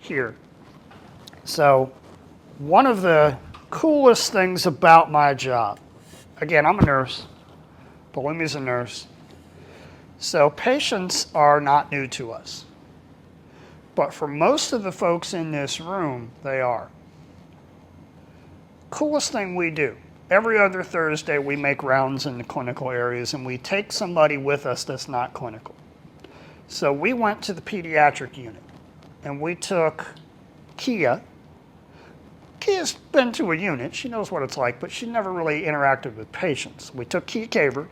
here. So one of the coolest things about my job, again, I'm a nurse. Paulimi's a nurse. So patients are not new to us. But for most of the folks in this room, they are. Coolest thing we do. Every other Thursday, we make rounds in the clinical areas, and we take somebody with us that's not clinical. So we went to the pediatric unit, and we took Kia. Kia's been to a unit. She knows what it's like, but she never really interacted with patients. We took Kia Caver,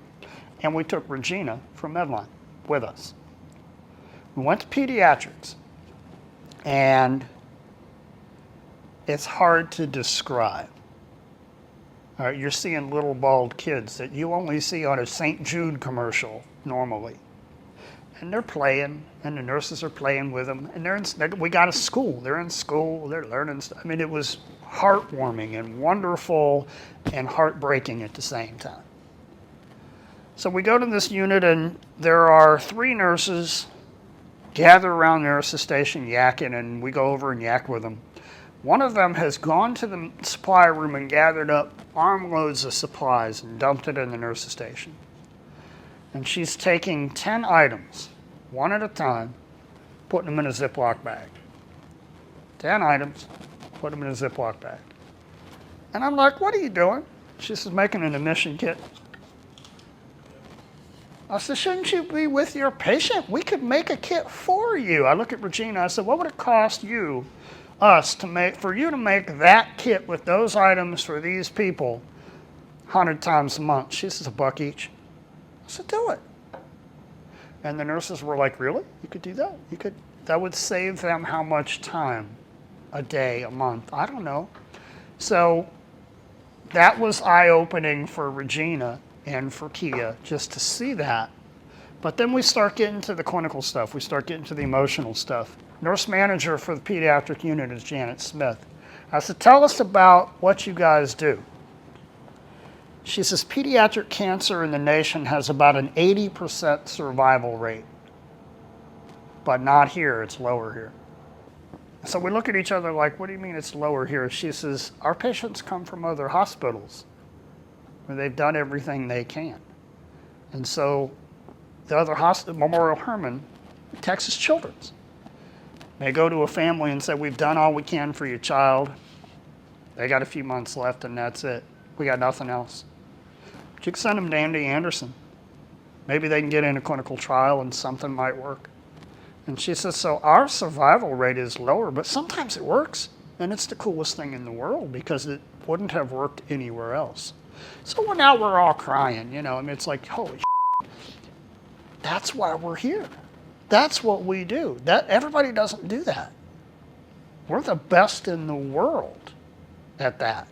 and we took Regina from Medline with us. We went to pediatrics, and it's hard to describe. All right, you're seeing little bald kids that you only see on a St. Jude commercial normally. And they're playing, and the nurses are playing with them, and we got a school. They're in school, they're learning stuff. I mean, it was heartwarming and wonderful and heartbreaking at the same time. So we go to this unit, and there are 3 nurses gathered around the nurses station yakking, and we go over and yak with them. One of them has gone to the supply room and gathered up armloads of supplies and dumped it in the nurses station. And she's taking 10 items, one at a time, putting them in a Ziploc bag. 10 items, put them in a Ziploc bag. And I'm like, what are you doing? She says, making an admission kit. I said, shouldn't you be with your patient? We could make a kit for you. I look at Regina, I said, what would it cost for you to make that kit with those items for these people 100 times a month? She says, $1 each. I said, do it. And the nurses were like, really? You could do that? That would save them how much time? A day, a month? I don't know. So that was eye-opening for Regina and for Kia just to see that. But then we start getting to the clinical stuff. We start getting to the emotional stuff. Nurse manager for the pediatric unit is Janet Smith. I said, tell us about what you guys do. She says, pediatric cancer in the nation has about an 80% survival rate, but not here, it's lower here. So we look at each other like, what do you mean it's lower here? She says, our patients come from other hospitals where they've done everything they can. And so the other hospital, Memorial Hermann, Texas Children's, they go to a family and say, we've done all we can for your child. They got a few months left and that's it. We got nothing else. But you can send them to MD Anderson. Maybe they can get in a clinical trial and something might work. And she says, so our survival rate is lower, but sometimes it works. And it's the coolest thing in the world because it wouldn't have worked anywhere else. So now we're all crying, you know. I mean, it's like, holy shit. That's why we're here. That's what we do. Everybody doesn't do that. We're the best in the world at that.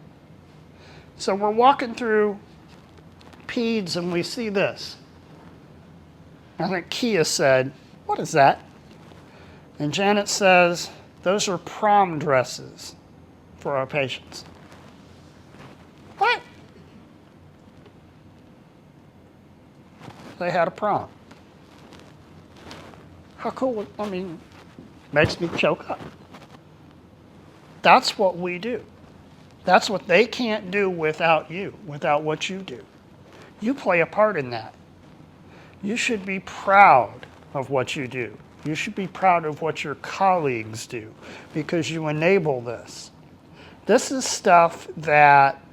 So we're walking through Peds and we see this. I think Kia said, what is that? And Janet says, those are prom dresses for our patients. What? They had a prom. How cool, I mean, makes me choke up. That's what we do. That's what they can't do without you, without what you do. You play a part in that. You should be proud of what you do. You should be proud of what your colleagues do because you enable this. This is stuff that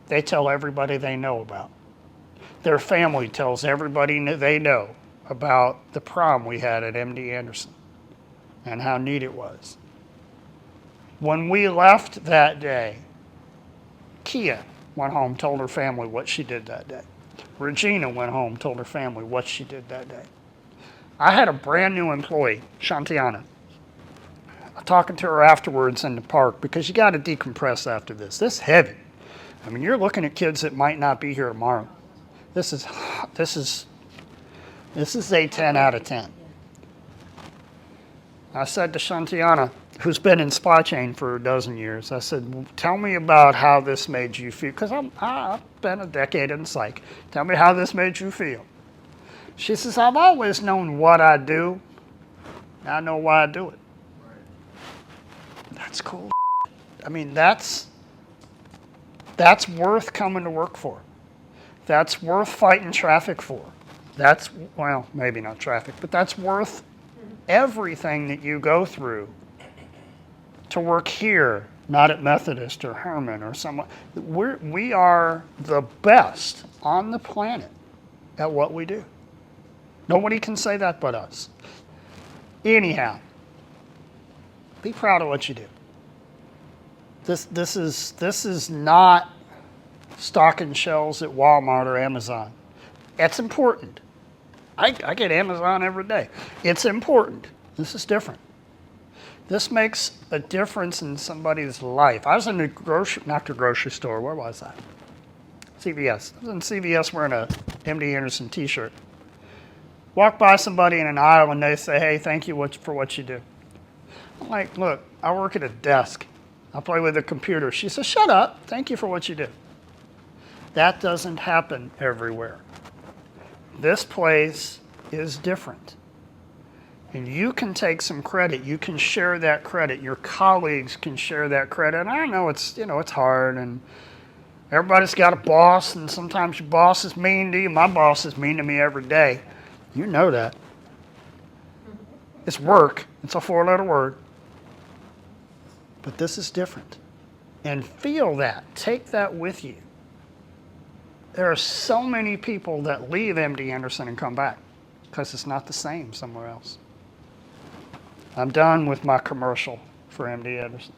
they tell everybody they know about. Their family tells everybody they know about the prom we had at MD Anderson and how neat it was. When we left that day, Kia went home, told her family what she did that day. Regina went home, told her family what she did that day. I had a brand new employee, Shantiana, talking to her afterwards in the park because you got to decompress after this. This is heavy. I mean, you're looking at kids that might not be here tomorrow. This is a 10 out of 10. I said to Shantiana, who's been in supply chain for a dozen years, I said, well, tell me about how this made you feel, because I've been a decade in psych. Tell me how this made you feel. She says, I've always known what I do. I know why I do it. That's cool. I mean, that's worth coming to work for. That's worth fighting traffic for. That's, well, maybe not traffic, but that's worth everything that you go through to work here, not at Methodist or Herman or someone. We are the best on the planet at what we do. Nobody can say that but us. Anyhow, be proud of what you do. This is not stocking shelves at Walmart or Amazon. That's important. I get Amazon every day. It's important. This is different. This makes a difference in somebody's life. I was in the grocery store. Where was I? CVS. I was in CVS wearing a MD Anderson t-shirt. Walk by somebody in an aisle and they say, hey, thank you for what you do. I'm like, look, I work at a desk. I play with a computer. She says, shut up. Thank you for what you do. That doesn't happen everywhere. This place is different. And you can take some credit. You can share that credit. Your colleagues can share that credit. And I know it's hard, and everybody's got a boss, and sometimes your boss is mean to you. My boss is mean to me every day. You know that. It's work. It's a 4-letter word. But this is different. And feel that. Take that with you. There are so many people that leave MD Anderson and come back because it's not the same somewhere else. I'm done with my commercial for MD Anderson.